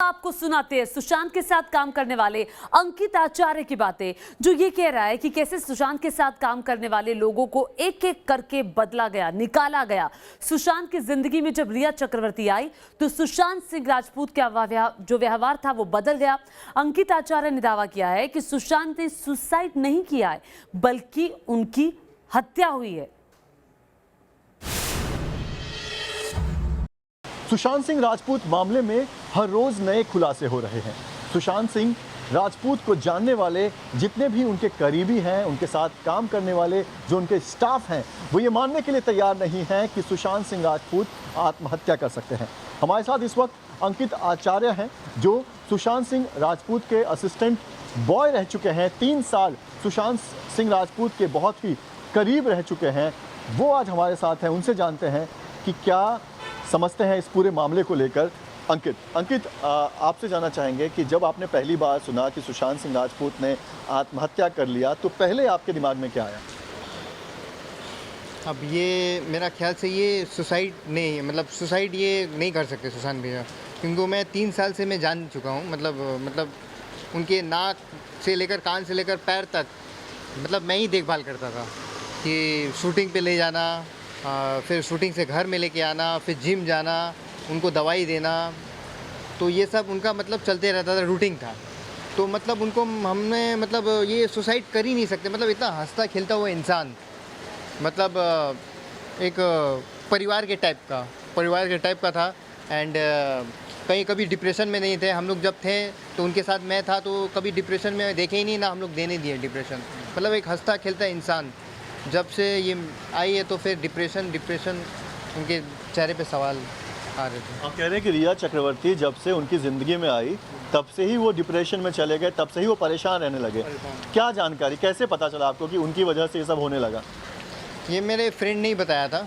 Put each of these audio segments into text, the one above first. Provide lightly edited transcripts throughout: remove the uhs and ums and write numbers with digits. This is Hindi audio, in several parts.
आपको सुनाते हैं सुशांत के साथ काम करने वाले अंकित आचार्य की बातें, जो ये कह रहा है कि कैसे सुशांत के साथ काम करने वाले लोगों को एक एक करके बदला गया, निकाला गया। सुशांत की जिंदगी में जब रिया चक्रवर्ती आई तो सुशांत सिंह राजपूत का जो व्यवहार था वो बदल गया। अंकित आचार्य ने दावा किया है कि सुशांत ने सुसाइड नहीं किया है, बल्कि उनकी हत्या हुई है। सुशांत सिंह राजपूत मामले में हर रोज नए खुलासे हो रहे हैं। सुशांत सिंह राजपूत को जानने वाले जितने भी उनके करीबी हैं, उनके साथ काम करने वाले जो उनके स्टाफ हैं, वो ये मानने के लिए तैयार नहीं हैं कि सुशांत सिंह राजपूत आत्महत्या कर सकते हैं। हमारे साथ इस वक्त अंकित आचार्य हैं, जो सुशांत सिंह राजपूत के असिस्टेंट बॉय रह चुके हैं। 3 साल सुशांत सिंह राजपूत के बहुत ही करीब रह चुके हैं। वो आज हमारे साथ हैं, उनसे जानते हैं कि क्या समझते हैं इस पूरे मामले को लेकर। अंकित, आपसे जानना चाहेंगे कि जब आपने पहली बार सुना कि सुशांत सिंह राजपूत ने आत्महत्या कर लिया, तो पहले आपके दिमाग में क्या आया? अब ये मेरा ख्याल से ये सुसाइड नहीं, मतलब सुसाइड ये नहीं कर सकते सुशांत भैया, क्योंकि मैं 3 साल से मैं जान चुका हूँ। मतलब उनके नाक से लेकर कान से लेकर पैर तक मतलब मैं ही देखभाल करता था कि शूटिंग पे ले जाना, फिर शूटिंग से घर में लेके आना, फिर जिम जाना, उनको दवाई देना, तो ये सब उनका मतलब चलते रहता था, रूटीन था। तो मतलब उनको हमने मतलब ये सुसाइड कर ही नहीं सकते। मतलब इतना हंसता खेलता हुआ इंसान, मतलब एक परिवार के टाइप का था। एंड कहीं कभी डिप्रेशन में नहीं थे। हम लोग जब थे तो उनके साथ मैं था, तो कभी डिप्रेशन में देखे ही नहीं, ना हम लोग देने दिए डिप्रेशन। मतलब एक हंसता खेलता इंसान। जब से ये आई है तो फिर डिप्रेशन उनके चेहरे पे सवाल आ रहे थे। आप कह रहे हैं कि रिया चक्रवर्ती जब से उनकी ज़िंदगी में आई, तब से ही वो डिप्रेशन में चले गए, तब से ही वो परेशान रहने लगे। क्या जानकारी, कैसे पता चला आपको कि उनकी वजह से ये सब होने लगा? ये मेरे फ्रेंड ने ही बताया था,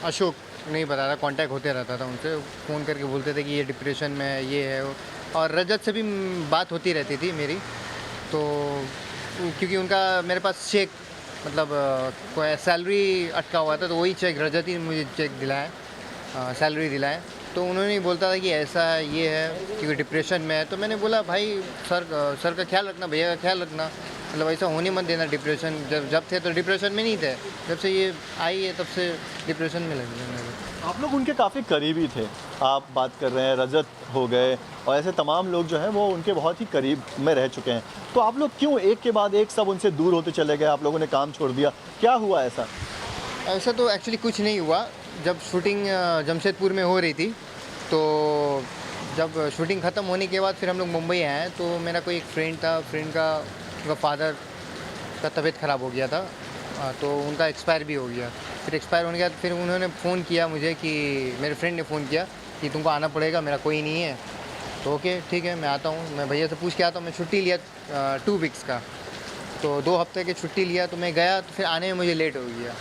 अशोक ने ही बताया था। कांटेक्ट होते रहता था उनसे, फ़ोन करके बोलते थे कि ये डिप्रेशन में है, ये है। और रजत से भी बात होती रहती थी मेरी, तो क्योंकि उनका मेरे पास चेक मतलब कोई सैलरी अटका हुआ था, तो वही चेक रजत ही मुझे चेक दिलाया, सैलरी दिलाए। तो उन्होंने ही बोलता था कि ऐसा ये है, क्योंकि डिप्रेशन में है। तो मैंने बोला भाई सर का ख्याल रखना, भैया का ख्याल रखना, मतलब ऐसा होने मत देना। डिप्रेशन जब थे तो डिप्रेशन में नहीं थे, जब से ये आई है तब से डिप्रेशन में लग गए। आप लोग उनके काफ़ी करीबी थे, आप बात कर रहे हैं, रजत हो गए और ऐसे तमाम लोग जो हैं वो उनके बहुत ही करीब में रह चुके हैं। तो आप लोग क्यों एक के बाद एक सब उनसे दूर होते चले गए? आप लोगों ने काम छोड़ दिया, क्या हुआ ऐसा? ऐसा तो एक्चुअली कुछ नहीं हुआ। जब शूटिंग जमशेदपुर में हो रही थी, तो जब शूटिंग ख़त्म होने के बाद फिर हम लोग मुंबई आए, तो मेरा कोई एक फ्रेंड था, फ्रेंड का उनका फादर का तबीयत ख़राब हो गया था, तो उनका एक्सपायर भी हो गया। फिर एक्सपायर होने के बाद फिर उन्होंने फ़ोन किया मुझे, कि मेरे फ्रेंड ने फ़ोन किया कि तुमको आना पड़ेगा, मेरा कोई नहीं है। तो ओके ठीक है, मैं आता हूँ। मैं भैया से पूछ के आता हूँ। मैं छुट्टी लिया 2 वीक्स का, तो 2 हफ्ते की छुट्टी लिया। तो मैं गया, तो फिर आने में मुझे लेट हो गया।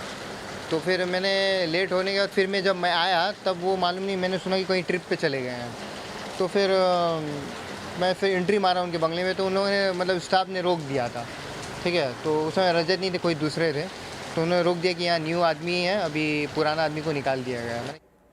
तो फिर मैंने लेट होने के बाद फिर जब मैं आया, तब वो मालूम नहीं, मैंने सुना कि कहीं ट्रिप पे चले गए हैं। तो फिर मैं फिर एंट्री मारा उनके बंगले में, तो उन्होंने मतलब स्टाफ ने रोक दिया था, ठीक है। तो उसमें रजत नहीं थे, कोई दूसरे थे, तो उन्होंने रोक दिया कि यहाँ न्यू आदमी है, अभी पुराना आदमी को निकाल दिया गया है।